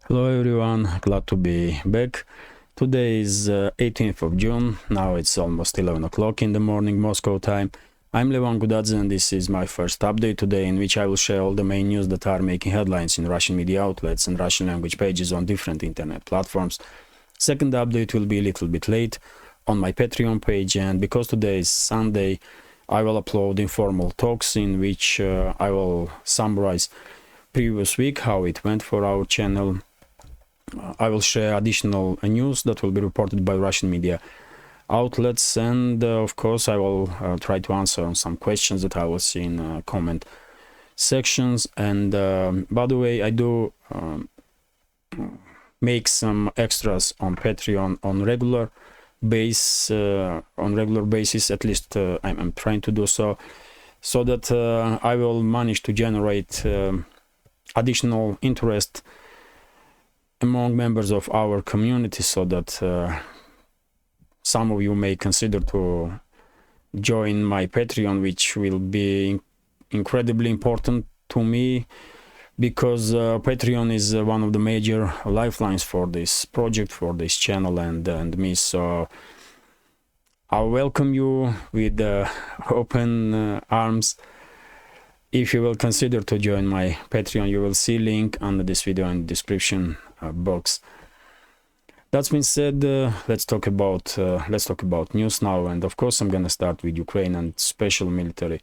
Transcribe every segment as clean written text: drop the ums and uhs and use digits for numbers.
Hello everyone, glad to be back. Today is 18th of June, now it's almost 11 o'clock in the morning Moscow time. I'm Levan Gudadze and this is my first update today, in which I will share all the main news that are making headlines in Russian media outlets and Russian language pages on different internet platforms. Second update will be a little bit late on my Patreon page, and because today is Sunday, I will upload informal talks in which I will summarize previous week, how it went for our channel. I will share additional news that will be reported by Russian media outlets, and of course I will try to answer some questions that I will see in comment sections. And by the way, I do make some extras on Patreon on regular basis, at least I'm trying to do so that I will manage to generate additional interest among members of our community, so that some of you may consider to join my Patreon, which will be incredibly important to me, because Patreon is one of the major lifelines for this project, for this channel and me. So I welcome you with open arms. If you will consider to join my Patreon, you will see link under this video in the description box. That's been said, let's talk about news now, and of course I'm gonna start with Ukraine and special military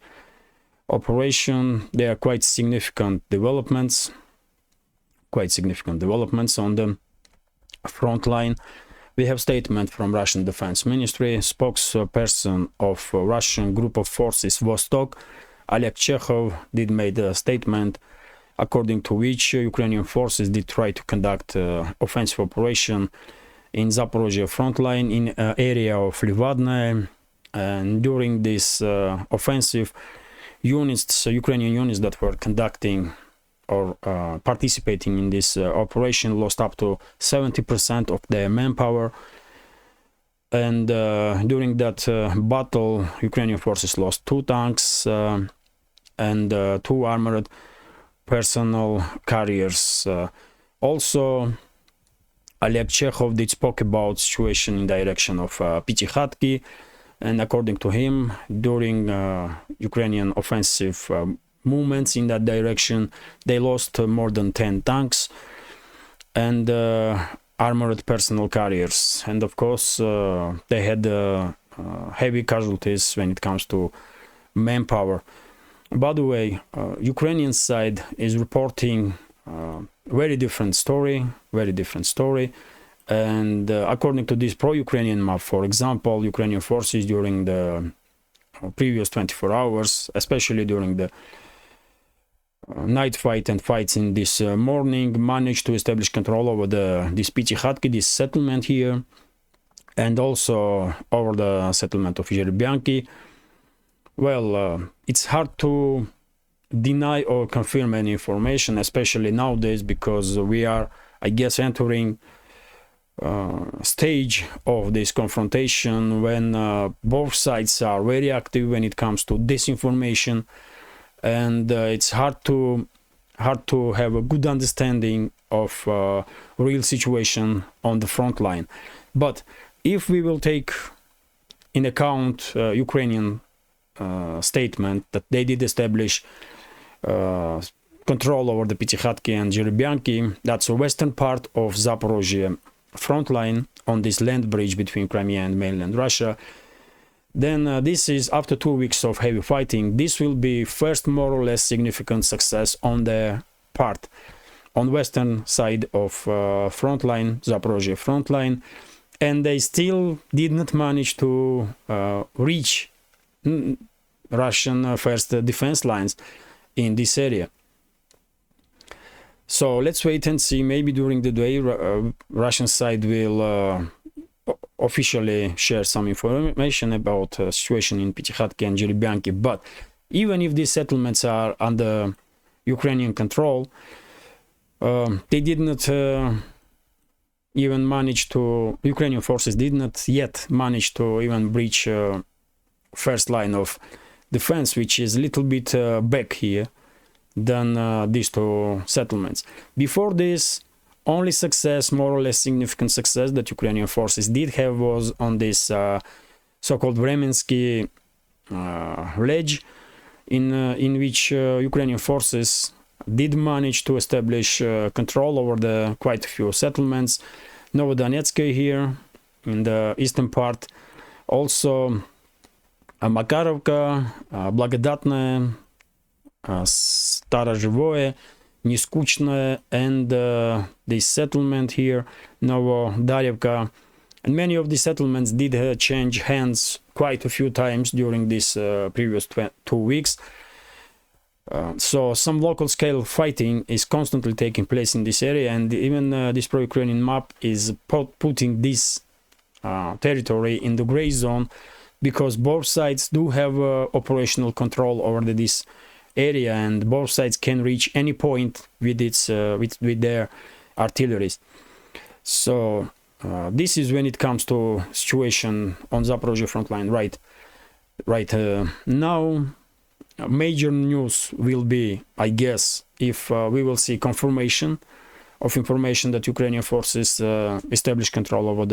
operation. There are quite significant developments on the front line. We have statement from Russian Defense Ministry. Spokesperson of Russian group of forces Vostok, Oleg Chekhov, did made a statement according to which Ukrainian forces did try to conduct offensive operation in Zaporozhye front line in area of Livadne, and during this offensive, units, Ukrainian units that were conducting or participating in this operation lost up to 70% of their manpower. And during that battle, Ukrainian forces lost 2 tanks and 2 armored personal carriers. Also, Oleg Chekhov did spoke about situation in direction of Pitikhatki, and according to him, during Ukrainian offensive movements in that direction, they lost more than 10 tanks and armored personal carriers, and of course they had heavy casualties when it comes to manpower. By the way, Ukrainian side is reporting very different story, and according to this pro-Ukrainian map, for example, Ukrainian forces during the previous 24 hours, especially during the night fight and fights in this morning, managed to establish control over this Pitikhatki, this settlement here, and also over the settlement of Zherebyanki. Well, it's hard to deny or confirm any information, especially nowadays, because we are, I guess, entering stage of this confrontation when both sides are very active when it comes to disinformation, and it's hard to have a good understanding of real situation on the front line. But if we will take in account Ukrainian statement that they did establish control over the Pitikhatki and Zherebyanki, that's the western part of Zaporozhye front line on this land bridge between Crimea and mainland Russia, then this is after 2 weeks of heavy fighting. This will be first more or less significant success on their part on western side of front line, Zaporozhye front line, and they still did not manage to reach Russian first defense lines in this area. So let's wait and see. Maybe during the day Russian side will officially share some information about situation in Pitikhatki and Zherebyanki. But even if these settlements are under Ukrainian control, they did not even manage to, Ukrainian forces did not yet manage to even breach first line of defense, which is a little bit back here than these 2 settlements. Before this, only success, more or less significant success, that Ukrainian forces did have was on this so-called Vremensky ledge, in which Ukrainian forces did manage to establish control over the quite a few settlements. Novodonetsk here in the eastern part, also Makarovka, Благодатная, Староживое, Neskучное, and this settlement here, Novodarevka. And many of these settlements did change hands quite a few times during these previous 2 weeks. So some local scale fighting is constantly taking place in this area, and even this pro-Ukrainian map is putting this territory in the gray zone, because both sides do have operational control over this area, and both sides can reach any point with with their artillery. So this is when it comes to situation on Zaporozhye front line. Right now, major news will be, I guess, if we will see confirmation of information that Ukrainian forces establish control over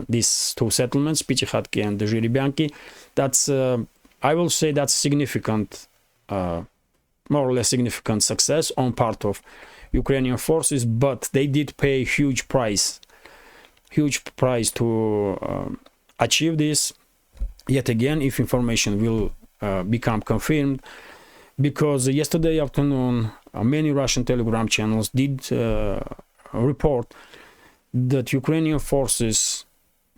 these two settlements, Pichikhatki and the Zhiribyanki. That's, I will say, that's significant, more or less significant success on part of Ukrainian forces, but they did pay huge price to achieve this. Yet again, if information will become confirmed, because yesterday afternoon many Russian Telegram channels did report that Ukrainian forces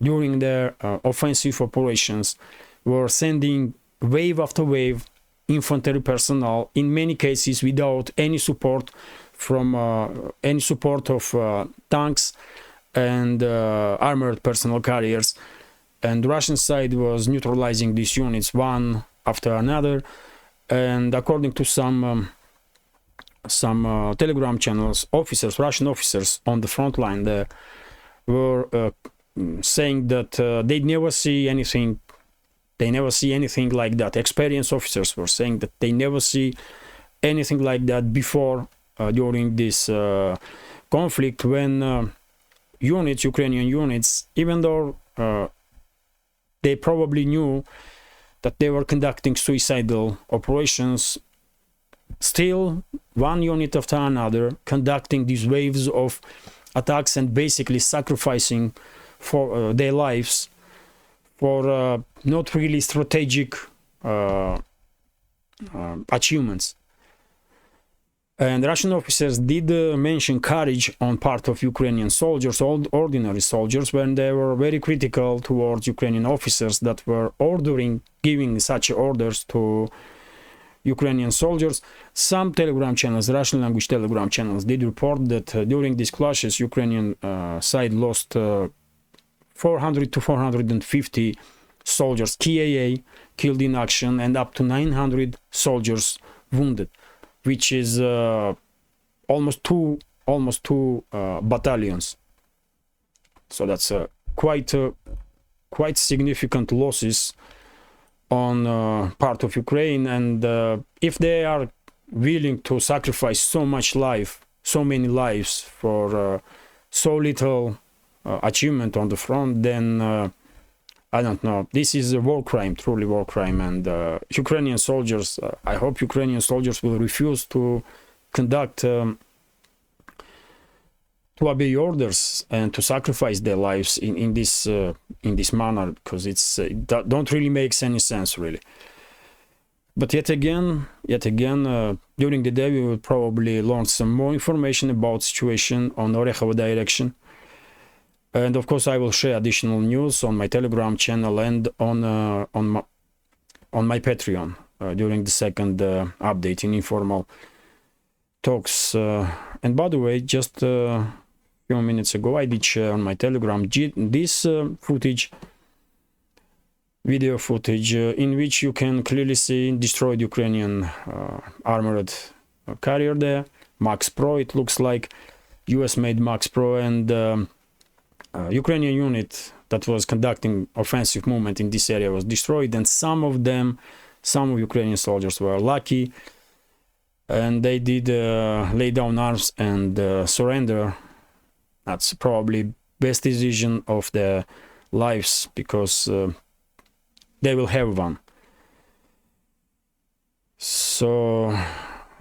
during their offensive operations were sending wave after wave infantry personnel, in many cases without any support from of tanks and armored personnel carriers, and the Russian side was neutralizing these units one after another. And according to some Telegram channels, Russian officers on the front line there were saying that they never see anything like that. Experienced officers were saying that they never see anything like that before during this conflict, when Ukrainian units, even though they probably knew that they were conducting suicidal operations, still one unit after another conducting these waves of attacks and basically sacrificing for their lives for not really strategic achievements. And Russian officers did mention courage on part of Ukrainian soldiers, ordinary soldiers, when they were very critical towards Ukrainian officers that were giving such orders to Ukrainian soldiers. Some Telegram channels, Russian language Telegram channels, did report that during these clashes, Ukrainian side lost 400 to 450 soldiers, KIA, killed in action, and up to 900 soldiers wounded, which is almost two battalions. So that's quite significant losses on part of Ukraine. And if they are willing to sacrifice so many lives for so little achievement on the front, then I don't know. This is a war crime, truly war crime, and Ukrainian soldiers. I hope Ukrainian soldiers will refuse to conduct, to obey orders and to sacrifice their lives in this manner, because it don't really makes any sense, really. But yet again, during the day we will probably learn some more information about situation on Orekhovo direction. And of course, I will share additional news on my Telegram channel and on my Patreon during the second update in informal talks. And by the way, just a few minutes ago, I did share on my Telegram this video footage in which you can clearly see destroyed Ukrainian armored carrier there, Max Pro. It looks like US-made Max Pro, and Ukrainian unit that was conducting offensive movement in this area was destroyed, and some of Ukrainian soldiers were lucky, and they did lay down arms and surrender That's probably best decision of their lives, because they will have one. So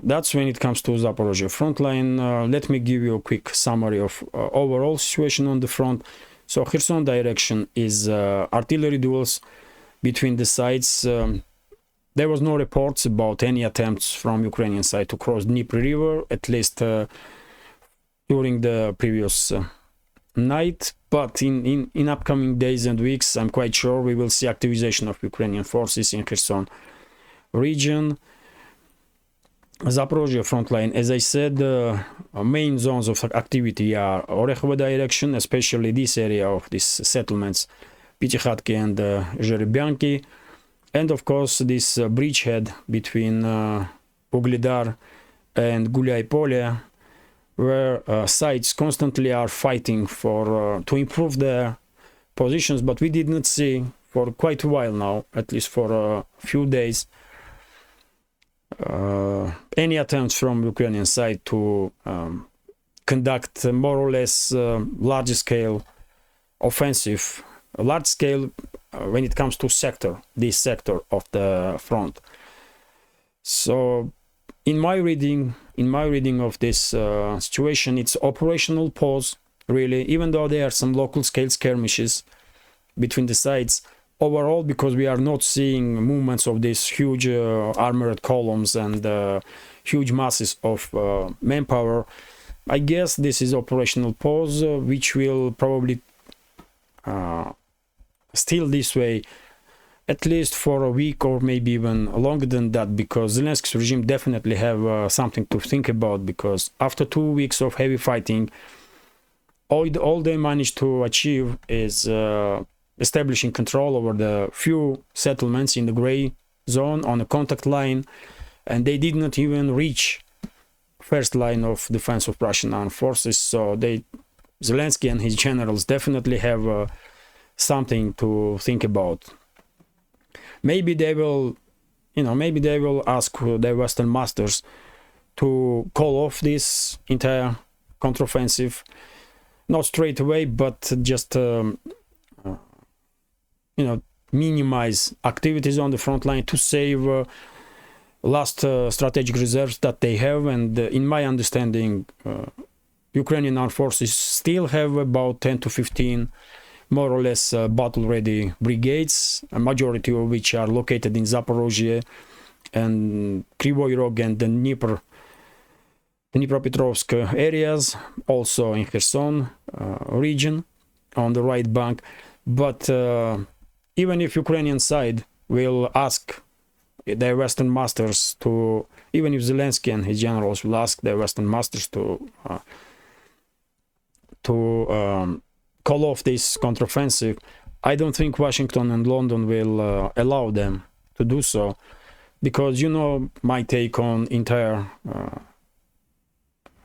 that's when it comes to Zaporozhye frontline. Let me give you a quick summary of overall situation on the front. So Kherson direction is artillery duels between the sides. There was no reports about any attempts from Ukrainian side to cross Dnieper River, at least during the previous night. But in upcoming days and weeks, I'm quite sure we will see activization of Ukrainian forces in Kherson region. Zaporozhye frontline, as I said, main zones of activity are Orekhovo direction, especially this area of these settlements, Pitikhatki and Zherebyanki, and of course this bridgehead between Ugledar and Gulyai-Polye, where sides constantly are fighting for to improve their positions, but we did not see for quite a while now, at least for a few days, any attempts from Ukrainian side to conduct more or less large-scale offensive, large-scale when it comes to this sector of the front. So in my reading of this situation, it's operational pause, really, even though there are some local scale skirmishes between the sides. Overall, because we are not seeing movements of these huge armored columns and huge masses of manpower, I guess this is operational pause, which will probably still this way at least for a week or maybe even longer than that, because Zelensky's regime definitely have something to think about, because after 2 weeks of heavy fighting, all they managed to achieve is establishing control over the few settlements in the gray zone on a contact line, and they did not even reach first line of defense of Russian armed forces. So Zelensky and his generals definitely have something to think about. Maybe they will, ask their Western masters to call off this entire counteroffensive, not straight away, but just minimize activities on the front line to save last strategic reserves that they have. And in my understanding, Ukrainian armed forces still have about 10 to 15 more or less battle-ready brigades, a majority of which are located in Zaporozhye and Kryvyi Rog and the Dnipropetrovsk areas, also in Kherson region on the right bank. But even if Ukrainian side will ask their Western masters to, even if Zelensky and his generals will ask their Western masters to call off this counteroffensive, I don't think Washington and London will allow them to do so, because my take on entire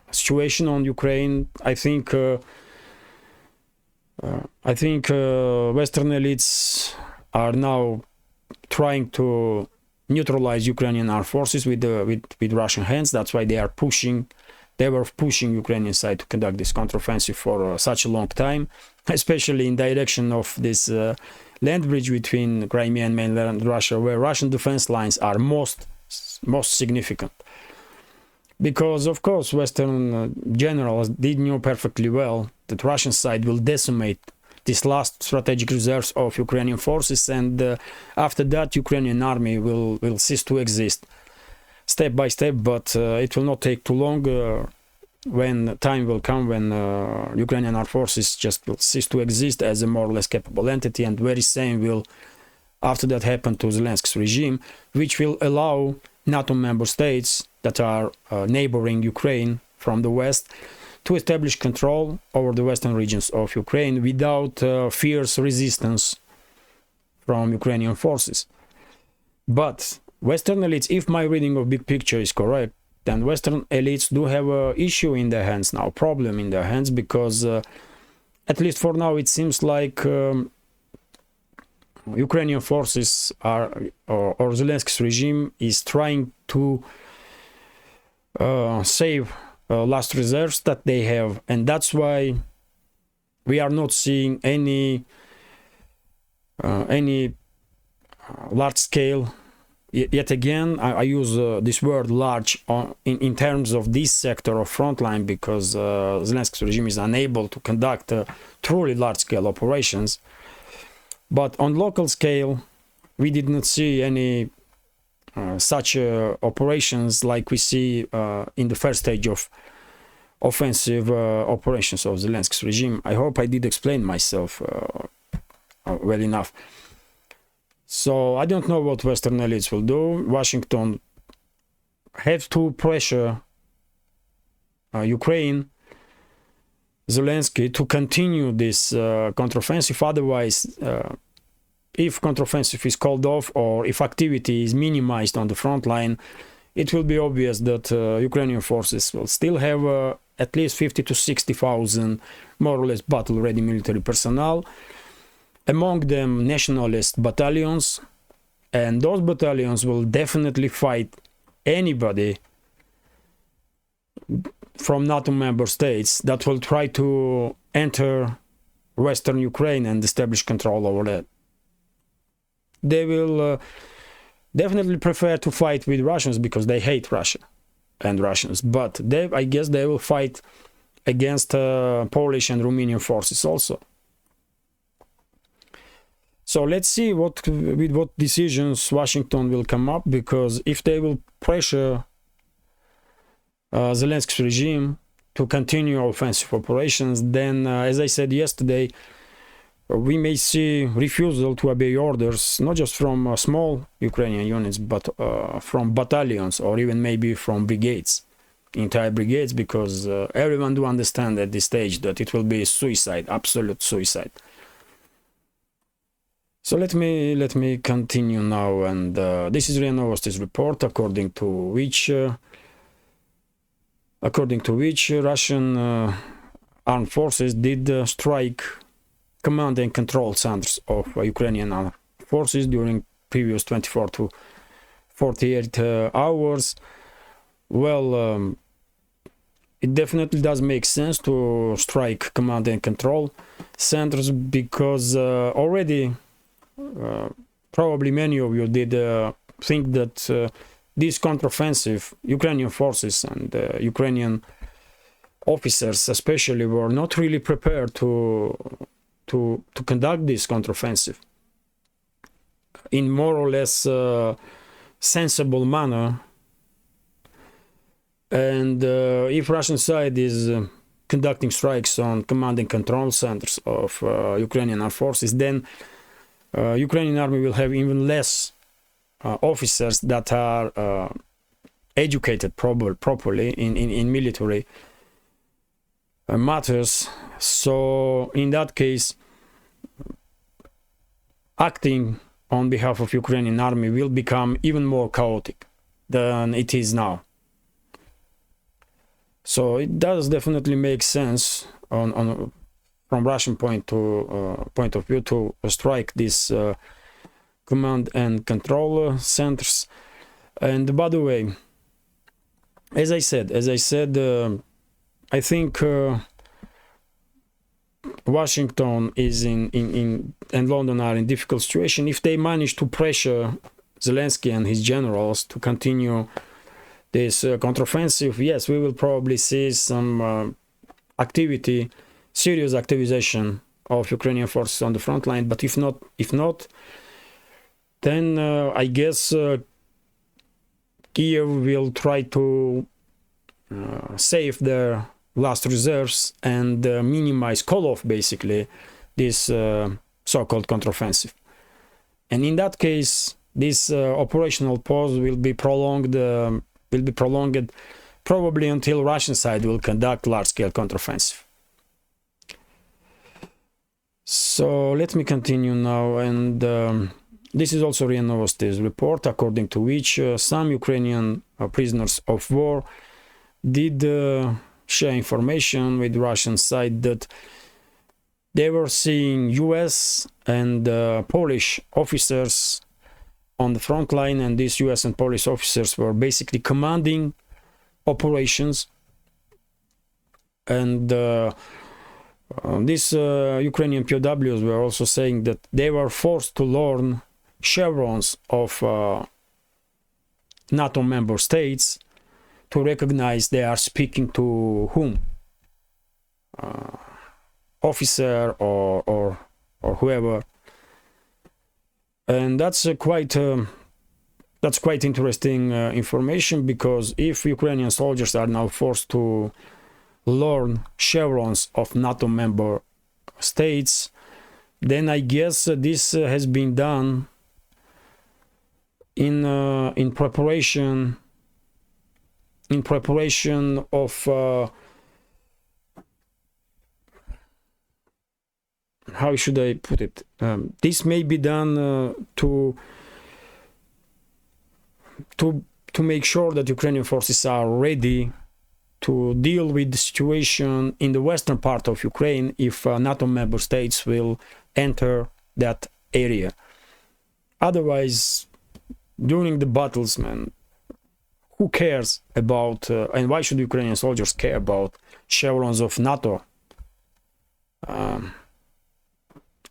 situation on Ukraine. I think Western elites are now trying to neutralize Ukrainian armed forces with Russian hands. That's why they were pushing Ukrainian side to conduct this counteroffensive for such a long time, especially in direction of this land bridge between Crimea and mainland Russia, where Russian defense lines are most significant. Because, of course, Western generals did know perfectly well that Russian side will decimate these last strategic reserves of Ukrainian forces, and after that Ukrainian army will cease to exist step by step. But it will not take too long when time will come when Ukrainian armed forces just will cease to exist as a more or less capable entity, and very same will after that happen to Zelensky's regime, which will allow NATO member states that are neighboring Ukraine from the west to establish control over the western regions of Ukraine without fierce resistance from Ukrainian forces. But Western elites, if my reading of big picture is correct, then Western elites do have an issue in their hands now, problem in their hands, because at least for now it seems like Ukrainian forces are, or Zelensky's regime is trying to save last reserves that they have, and that's why we are not seeing any large scale. Yet again, I use this word large in terms of this sector of frontline, because Zelensky's regime is unable to conduct truly large scale operations. But on local scale, we did not see any such operations like we see in the first stage of offensive operations of Zelensky's regime. I hope I did explain myself well enough. So I don't know what Western elites will do. Washington have to pressure Ukraine, Zelensky, to continue this counteroffensive. Otherwise, if counteroffensive is called off, or if activity is minimized on the front line, it will be obvious that Ukrainian forces will still have at least 50 to 60,000 more or less battle-ready military personnel, among them nationalist battalions, and those battalions will definitely fight anybody from NATO member states that will try to enter Western Ukraine and establish control over that. They will definitely prefer to fight with Russians because they hate Russia and Russians, but I guess they will fight against Polish and Romanian forces also. So let's see with what decisions Washington will come up, because if they will pressure Zelensky's regime to continue offensive operations, then, as I said yesterday, we may see refusal to obey orders, not just from small Ukrainian units, but from battalions, or even maybe from brigades, entire brigades, because everyone do understand at this stage that it will be suicide, absolute suicide. So let me continue now, and this is RIA Novosti's report, according to which Russian armed forces did strike command and control centers of Ukrainian armed forces during previous 24 to 48 hours. Well, it definitely does make sense to strike command and control centers, because already probably many of you did think that this counteroffensive Ukrainian forces and Ukrainian officers especially were not really prepared to conduct this counteroffensive in more or less sensible manner. And if Russian side is conducting strikes on command and control centers of Ukrainian armed forces, then Ukrainian army will have even less officers that are educated properly in military matters. So in that case, acting on behalf of Ukrainian army will become even more chaotic than it is now. So it does definitely make sense from Russian point of view to strike these command and control centers. And by the way, as I said, I think Washington is and London are in difficult situation. If they manage to pressure Zelensky and his generals to continue this counteroffensive, yes, we will probably see some serious activization of Ukrainian forces on the front line. But if not, then I guess Kiev will try to save their last reserves and call off basically this so-called counteroffensive. And in that case, this operational pause will be prolonged probably until Russian side will conduct large-scale counteroffensive. So let me continue now, and this is also RIA Novosti's report, according to which some Ukrainian prisoners of war did share information with Russian side that they were seeing US and Polish officers on the front line, and these US and Polish officers were basically commanding operations, and These Ukrainian POWs were also saying that they were forced to learn chevrons of NATO member states to recognize they are speaking to whom, officer or whoever, and that's quite interesting information, because if Ukrainian soldiers are now forced to learn chevrons of NATO member states, then I guess this has been done in preparation of how should I put it? This may be done to make sure that Ukrainian forces are ready to deal with the situation in the western part of Ukraine if NATO member states will enter that area. Otherwise, during the battles, man, who cares about, and why should Ukrainian soldiers care about chevrons of NATO?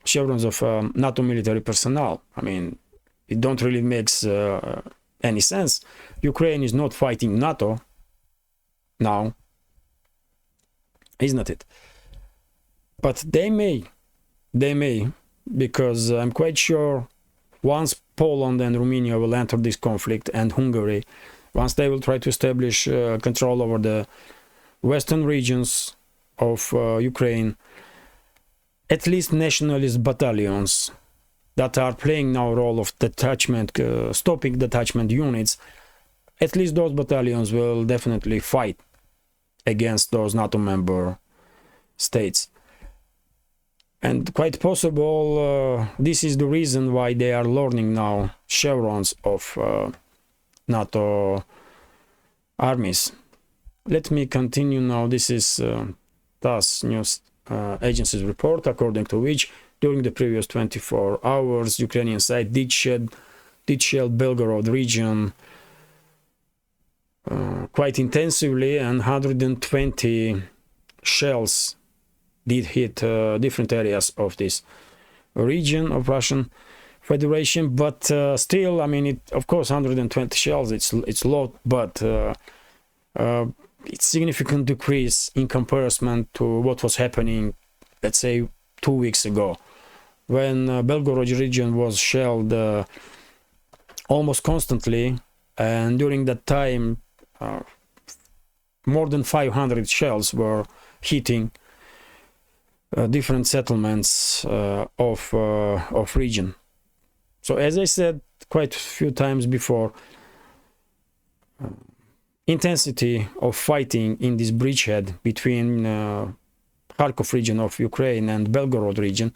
Chevrons of NATO military personnel. I mean, it don't really makes any sense. Ukraine is not fighting NATO now, isn't it? But they may, because I'm quite sure once Poland and Romania will enter this conflict, and Hungary, once they will try to establish control over the western regions of Ukraine, at least nationalist battalions that are playing now a role of detachment, stopping detachment units, at least those battalions will definitely fight against those NATO member states. And quite possible this is the reason why they are learning now chevrons of NATO armies. Let me continue now. This is TASS news agency's report, according to which during the previous 24 hours Ukrainian side did shell Belgorod region quite intensively, and 120 shells did hit different areas of this region of Russian Federation. But still, I mean, of course 120 shells, it's a lot, but it's significant decrease in comparison to what was happening, let's say, 2 weeks ago, when Belgorod region was shelled almost constantly, and during that time more than 500 shells were hitting different settlements of region. So as I said quite a few times before, intensity of fighting in this bridgehead between Kharkov region of Ukraine and Belgorod region,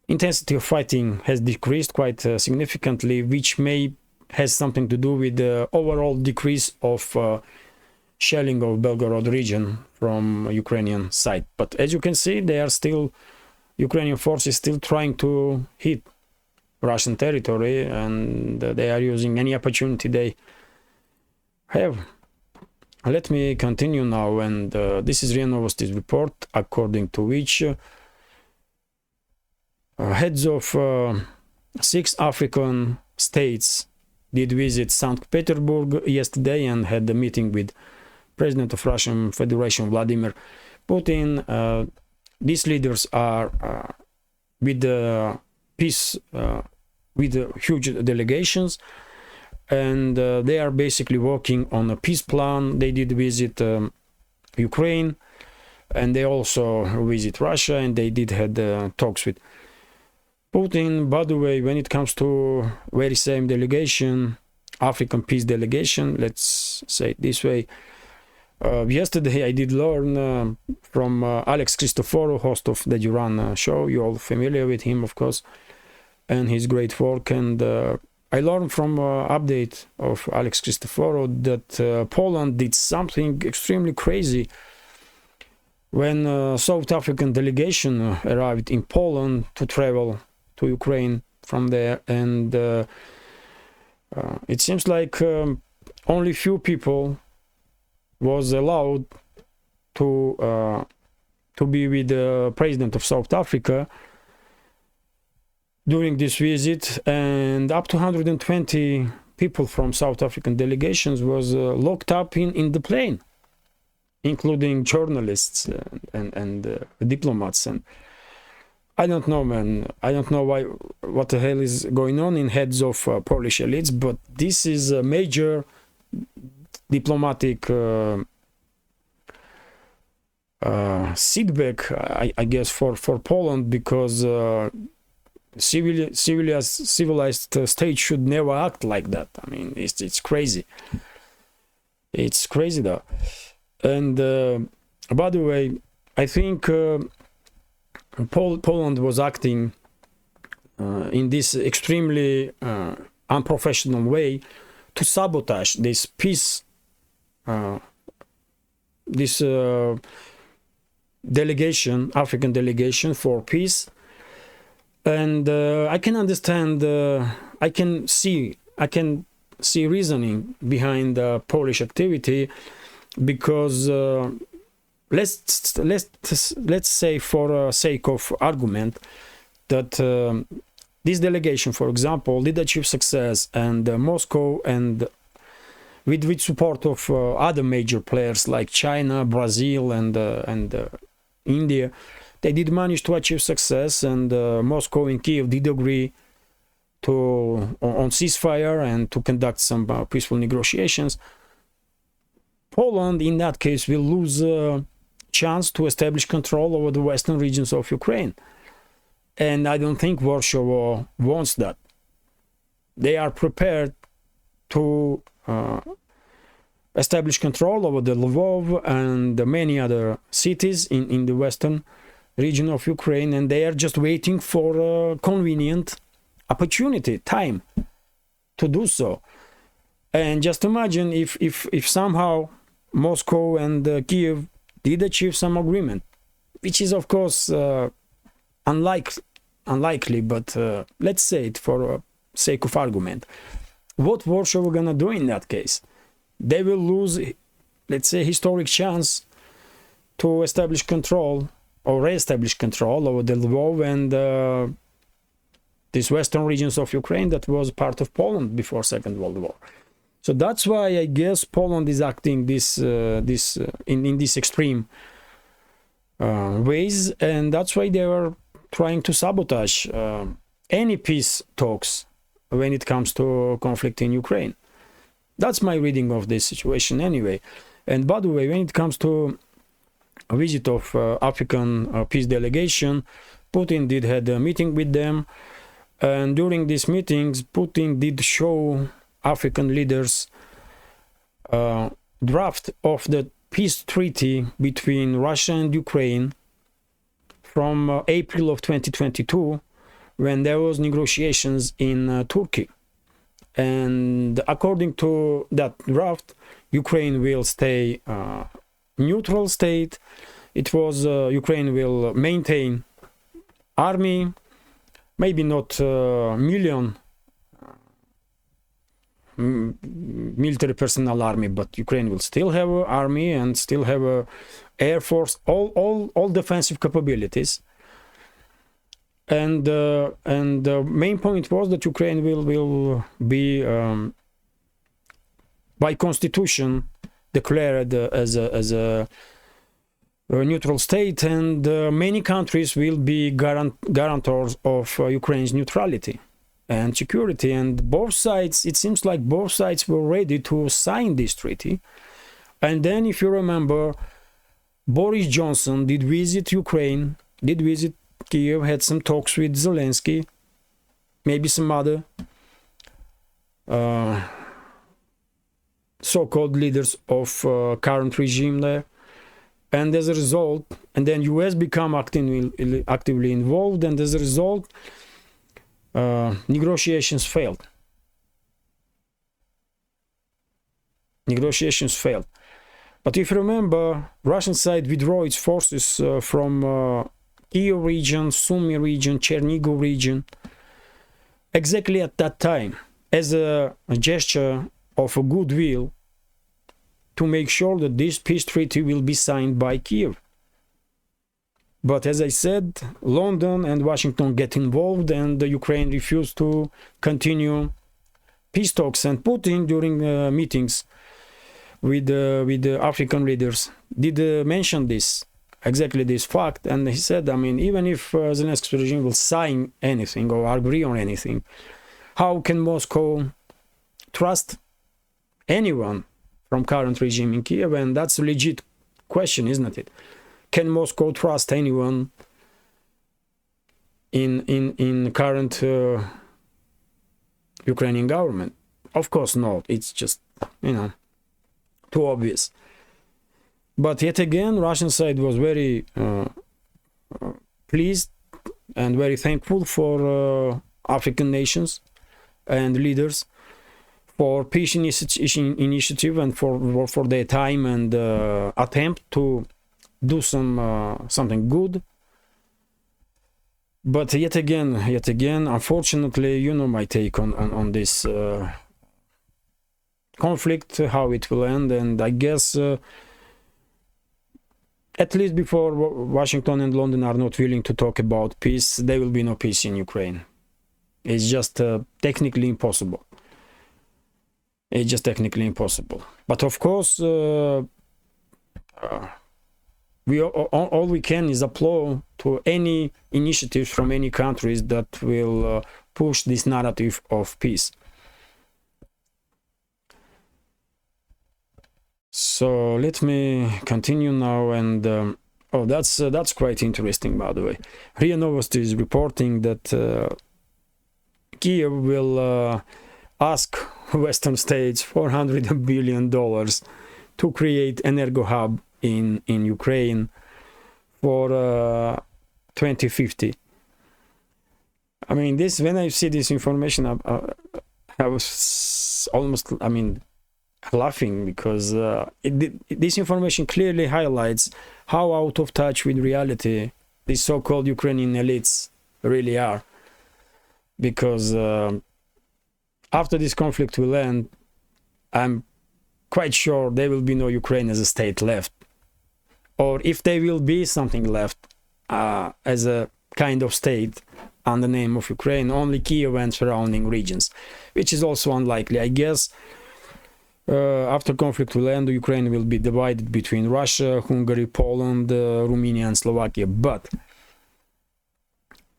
intensity of fighting has decreased quite significantly, which may has something to do with the overall decrease of shelling of Belgorod region from Ukrainian side. But as you can see, they are still, Ukrainian forces still trying to hit Russian territory, and they are using any opportunity they have. Let me continue now, and this is RIA Novosti's report, according to which heads of 6 African states did visit St. Petersburg yesterday and had a meeting with President of Russian Federation Vladimir Putin. These leaders are with peace, with huge delegations, and they are basically working on a peace plan. They did visit Ukraine, and they also visit Russia, and they did had talks with Putin. By the way, when it comes to very same delegation, African peace delegation, let's say it this way, yesterday I did learn from Alex Christoforou, host of the Duran show. You're all familiar with him, of course, and his great work. And I learned from update of Alex Christoforou that Poland did something extremely crazy when South African delegation arrived in Poland to travel to Ukraine from there, and it seems like only few people was allowed to to be with the president of South Africa during this visit, and up to 120 people from South African delegations was locked up in the plane, including journalists and diplomats. And I don't know, man. I don't know what the hell is going on in heads of Polish elites, but this is a major diplomatic setback, I guess, for Poland, because civilized state should never act like that. I mean, it's crazy. It's crazy, though. And by the way, I think Poland was acting in this extremely unprofessional way to sabotage this peace, this delegation, African delegation for peace. And I can understand, I can see reasoning behind Polish activity, because let's say, for sake of argument, that this delegation, for example, did achieve success, and Moscow, and with support of other major players like China, Brazil, and India, they did manage to achieve success, and Moscow and Kiev did agree on ceasefire and to conduct some peaceful negotiations. Poland, in that case, will lose a chance to establish control over the western regions of Ukraine. And I don't think Warsaw wants that. They are prepared to establish control over the Lvov and many other cities in the western region of Ukraine, and they are just waiting for a convenient opportunity, time to do so. And just imagine if somehow Moscow and Kiev did achieve some agreement, which is of course unlikely, but let's say it for sake of argument. What Warsaw were gonna do in that case? They will lose, let's say, historic chance to establish control or re-establish control over the Lvov and these western regions of Ukraine that was part of Poland before Second World War. So that's why I guess Poland is acting in these extreme ways, and that's why they are trying to sabotage any peace talks when it comes to conflict in Ukraine. That's my reading of this situation anyway. And by the way, when it comes to a visit of African peace delegation, Putin did had a meeting with them, and during these meetings Putin did show African leaders draft of the peace treaty between Russia and Ukraine from April of 2022, when there was negotiations in Turkey. And according to that draft, Ukraine will stay neutral state. It was Ukraine will maintain army, maybe not million military personnel army, but Ukraine will still have an army and still have a air force, all defensive capabilities. And the main point was that Ukraine will be by constitution declared as a neutral state, and many countries will be guarantors of Ukraine's neutrality and security. And both sides, it seems like both sides were ready to sign this treaty. And then, if you remember, Boris Johnson did visit Ukraine, did visit Kiev, had some talks with Zelensky, maybe some other so-called leaders of current regime there. And as a result, and then US become actively involved, and as a result, negotiations failed. Negotiations failed. But if you remember, Russian side withdrew its forces from Kiev region, Sumy region, Chernigov region, exactly at that time, as a gesture of a goodwill to make sure that this peace treaty will be signed by Kiev. But as I said, London and Washington get involved, and the Ukraine refused to continue peace talks. And Putin, during meetings with the African leaders, did mention this, exactly this fact. And he said, I mean, even if Zelensky's regime will sign anything or agree on anything, how can Moscow trust anyone from current regime in Kiev? And that's a legit question, isn't it? Can Moscow trust anyone in current Ukrainian government? Of course not. It's just, you know, too obvious. But yet again, Russian side was very pleased and very thankful for African nations and leaders for peace initiative and for their time and attempt to do something good. But yet again, unfortunately, you know my take on this conflict, how it will end. And I guess at least before Washington and London are not willing to talk about peace, there will be no peace in Ukraine. It's just technically impossible. It's just technically impossible. But of course, all we can is applaud to any initiatives from any countries that will push this narrative of peace. So let me continue now, and oh, that's quite interesting, by the way. RIA Novosti is reporting that Kiev will ask Western states $400 billion to create energo hub in Ukraine for 2050. I mean, this, when I see this information, I was almost, I mean, laughing, because this information clearly highlights how out of touch with reality these so-called Ukrainian elites really are. Because after this conflict will end, I'm quite sure there will be no Ukraine as a state left. Or if there will be something left as a kind of state under the name of Ukraine, only Kiev and surrounding regions, which is also unlikely. I guess after conflict will end, Ukraine will be divided between Russia, Hungary, Poland, Romania and Slovakia. But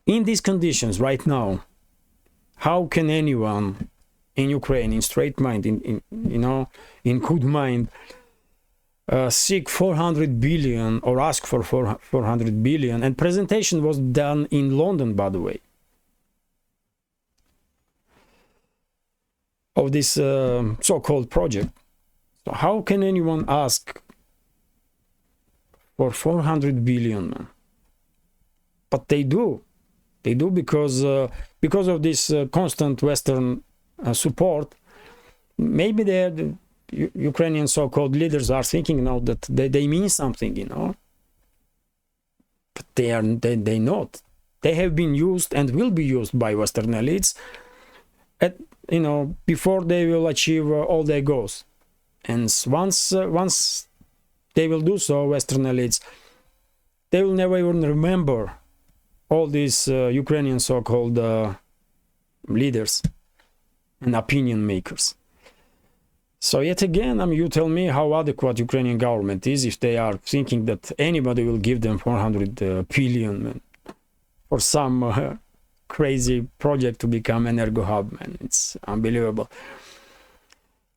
in these conditions right now, how can anyone in Ukraine, in straight mind, in good mind, seek 400 billion or ask for 400 billion? And presentation was done in London, by the way, of this so-called project. So how can anyone ask for 400 billion, man? But they do because of this constant Western support. Maybe the Ukrainian so-called leaders are thinking now that they mean something, you know, but they not. They have been used and will be used by Western elites at, you know, before they will achieve all their goals. And once they will do so, Western elites, they will never even remember all these Ukrainian so-called leaders and opinion makers. So yet again, I mean, you tell me how adequate Ukrainian government is if they are thinking that anybody will give them 400 billion for some crazy project to become energo hub, man. It's unbelievable.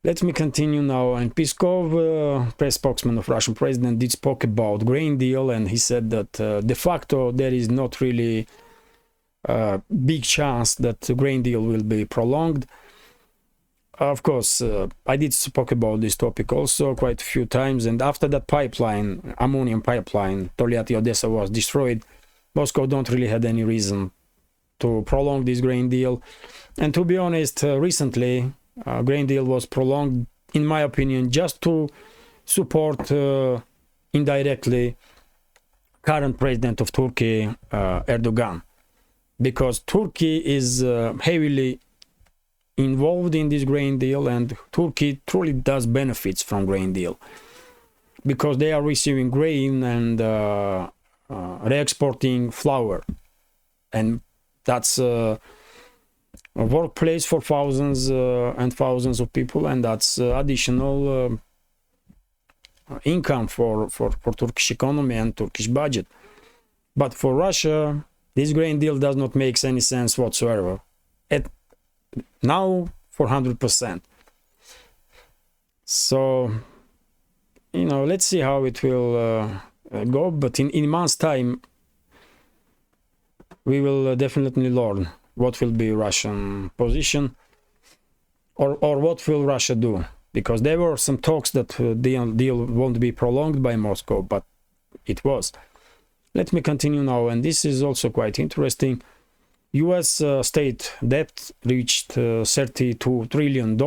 Let me continue now. And Peskov, press spokesman of Russian president, did spoke about grain deal, and he said that de facto there is not really a big chance that the grain deal will be prolonged. Of course, I did spoke about this topic also quite a few times, and after that pipeline, ammonium pipeline, Tolyatti-Odessa was destroyed, Moscow don't really had any reason to prolong this grain deal. And to be honest, recently, grain deal was prolonged, in my opinion, just to support indirectly current president of Turkey, Erdogan, because Turkey is heavily involved in this grain deal, and Turkey truly does benefits from grain deal because they are receiving grain and re-exporting flour, and that's a workplace for thousands and thousands of people, and that's additional income for Turkish economy and Turkish budget. But for Russia, this grain deal does not make any sense whatsoever. Now, 400%. So, let's see how it will go. But in months' time, we will definitely learn what will be Russian position, or what will Russia do. Because there were some talks that the deal won't be prolonged by Moscow, but it was. Let me continue now, and this is also quite interesting. US state debt reached $32 trillion,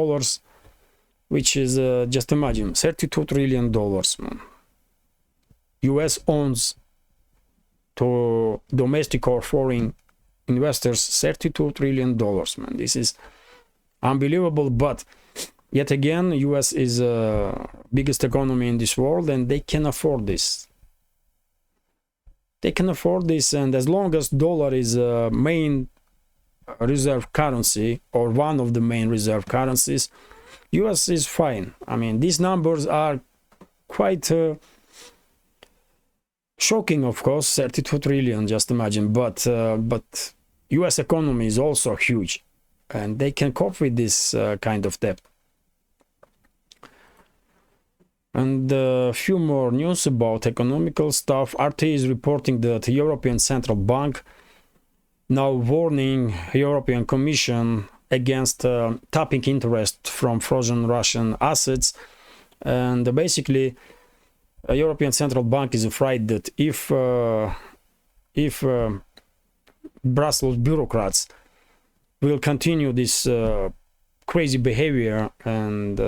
which is, just imagine, $32 trillion. Man. US owns to domestic or foreign investors $32 trillion. Man. This is unbelievable, but yet again, US is the biggest economy in this world, and they can afford this. They can afford this, and as long as dollar is a main reserve currency, or one of the main reserve currencies, US is fine. I mean, these numbers are quite shocking, of course, 32 trillion, just imagine, but US economy is also huge, and they can cope with this kind of debt. And a few more news about economical stuff. RT is reporting that the European Central Bank now warning European Commission against tapping interest from frozen Russian assets. And basically, a European Central Bank is afraid that if Brussels bureaucrats will continue this crazy behavior and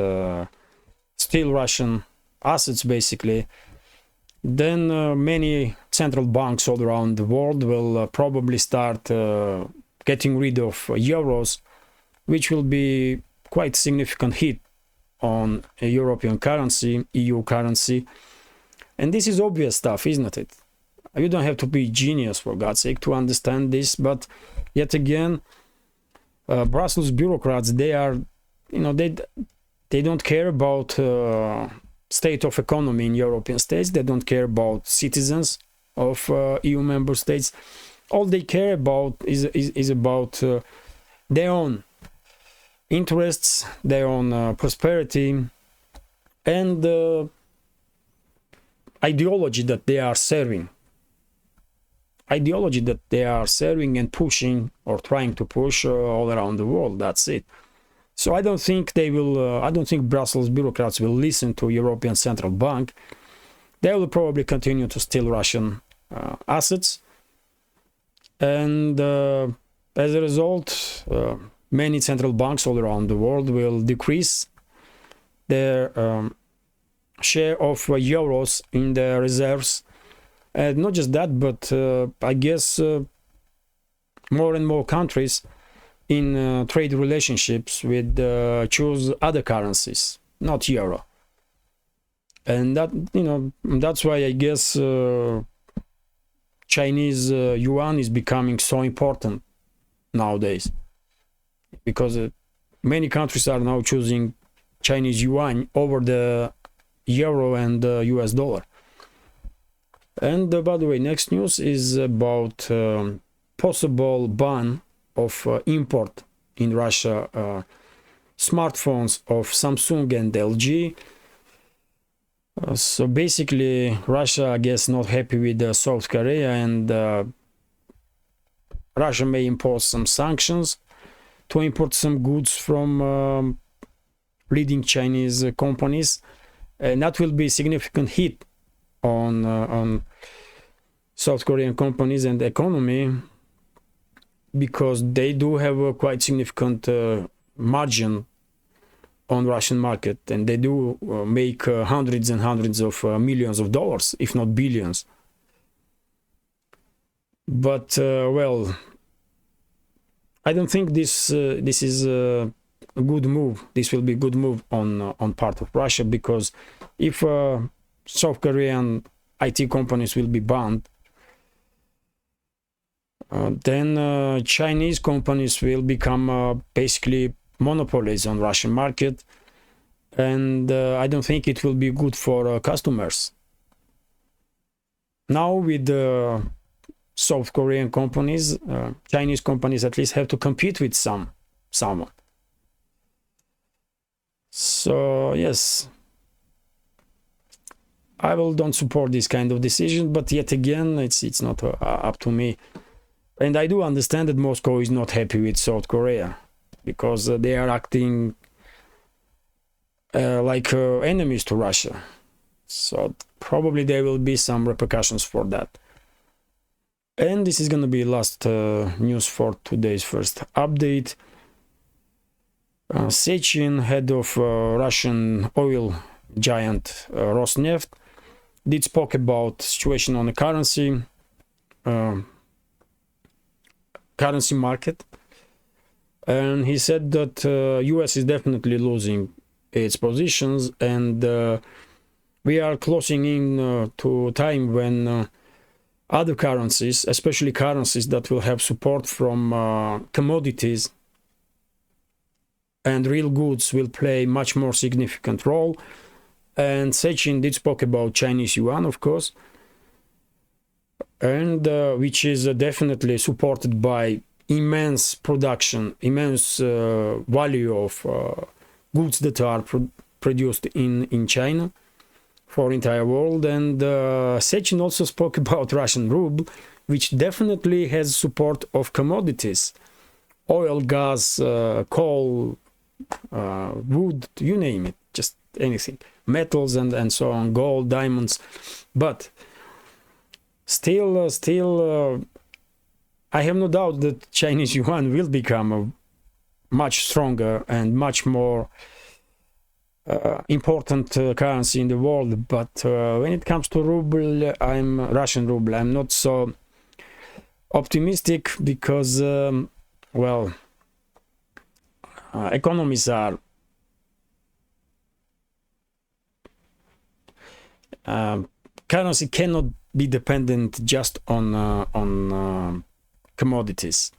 steal Russian assets, basically, then many central banks all around the world will probably start getting rid of euros, which will be quite significant hit on a European currency, EU currency. And this is obvious stuff, isn't it? You don't have to be genius, for God's sake, to understand this, but yet again, Brussels bureaucrats, they are, they don't care about state of economy in European states. They don't care about citizens of EU member states. All they care about is about their own interests, their own prosperity, and the ideology that they are serving. Ideology that they are serving and pushing, or trying to push all around the world. That's it. So I don't think they will. I don't think Brussels bureaucrats will listen to European Central Bank. They will probably continue to steal Russian assets, and as a result, many central banks all around the world will decrease their share of euros in their reserves. And not just that, but I guess more and more countries in trade relationships with choose other currencies, not euro. And that, that's why I guess Chinese yuan is becoming so important nowadays, because many countries are now choosing Chinese yuan over the euro and US dollar. And by the way, next news is about possible ban of import in Russia smartphones of Samsung and LG. So basically, Russia, I guess, not happy with South Korea, and Russia may impose some sanctions to import some goods from leading Chinese companies, and that will be a significant hit on South Korean companies and the economy, because they do have a quite significant margin on Russian market, and they do make hundreds and hundreds of millions of dollars, if not billions. But well, I don't think this is a good move. This will be a good move on part of Russia, because if South Korean IT companies will be banned, then Chinese companies will become basically monopolies on Russian market, and I don't think it will be good for customers. Now with the South Korean companies, Chinese companies at least have to compete with someone. So yes, I don't support this kind of decision, but yet again, it's not up to me. And I do understand that Moscow is not happy with South Korea, because they are acting like enemies to Russia. So probably there will be some repercussions for that. And this is going to be last news for today's first update. Sechin, head of Russian oil giant Rosneft, did spoke about situation on the currency market, and he said that US is definitely losing its positions, and we are closing in to a time when other currencies, especially currencies that will have support from commodities and real goods, will play much more significant role. And Sechin did spoke about Chinese yuan, of course, and which is definitely supported by immense production, immense value of goods that are produced in China for entire world. And Sechin also spoke about Russian ruble, which definitely has support of commodities, oil, gas, coal, wood, you name it, just anything, metals and so on, gold, diamonds. But still I have no doubt that Chinese yuan will become a much stronger and much more important currency in the world. But when it comes to ruble, Russian ruble, I'm not so optimistic, because well, economies are currency cannot be dependent just on commodities.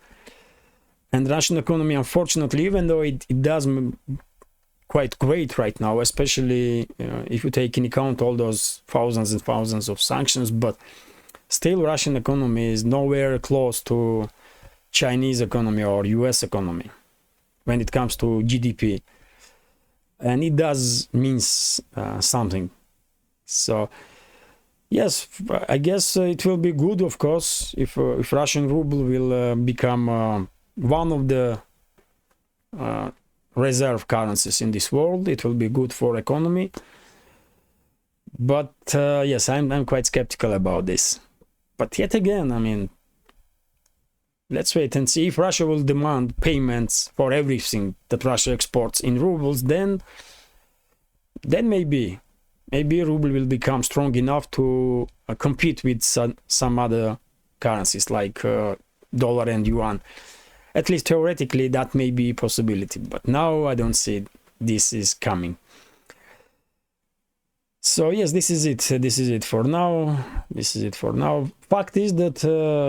And Russian economy, unfortunately, even though it does quite great right now, especially if you take into account all those thousands and thousands of sanctions, but still Russian economy is nowhere close to Chinese economy or US economy when it comes to GDP, and it does means something. So yes, I guess it will be good, of course, if Russian ruble will become one of the reserve currencies in this world. It will be good for economy. But yes, I'm quite skeptical about this. But yet again, I mean, let's wait and see. If Russia will demand payments for everything that Russia exports in rubles, then maybe ruble will become strong enough to compete with some other currencies like dollar and yuan. At least theoretically, that may be a possibility, but now I don't see this is coming. So yes, this is it. This is it for now. This is it for now. Fact is that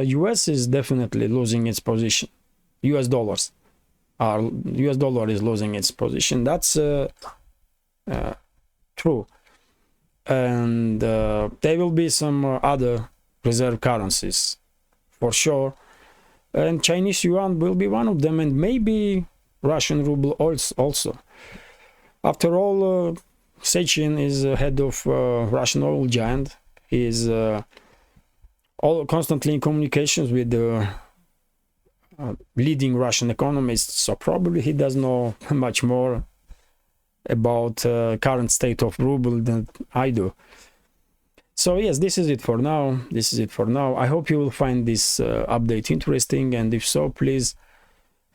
US is definitely losing its position. US dollar is losing its position. That's true. And there will be some other reserve currencies for sure. And Chinese yuan will be one of them, and maybe Russian ruble also. After all, Sechin is head of Russian oil giant. He is constantly in communications with the leading Russian economists, so probably he does know much more about current state of ruble than I do. So yes, this is it for now. This is it for now. I hope you will find this update interesting, and if so, please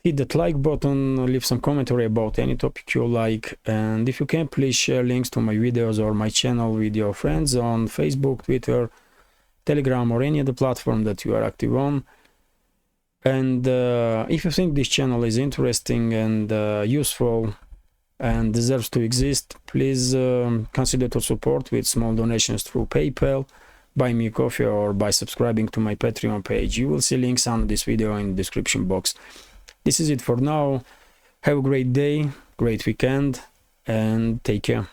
hit that like button, leave some commentary about any topic you like, and if you can, please share links to my videos or my channel with your friends on Facebook, Twitter, Telegram, or any other platform that you are active on. And if you think this channel is interesting and useful and deserves to exist, please consider to support with small donations through PayPal, buy me a coffee or by subscribing to my Patreon page. You will see links under this video in the description box. This is it for now. Have a great day, great weekend, and take care.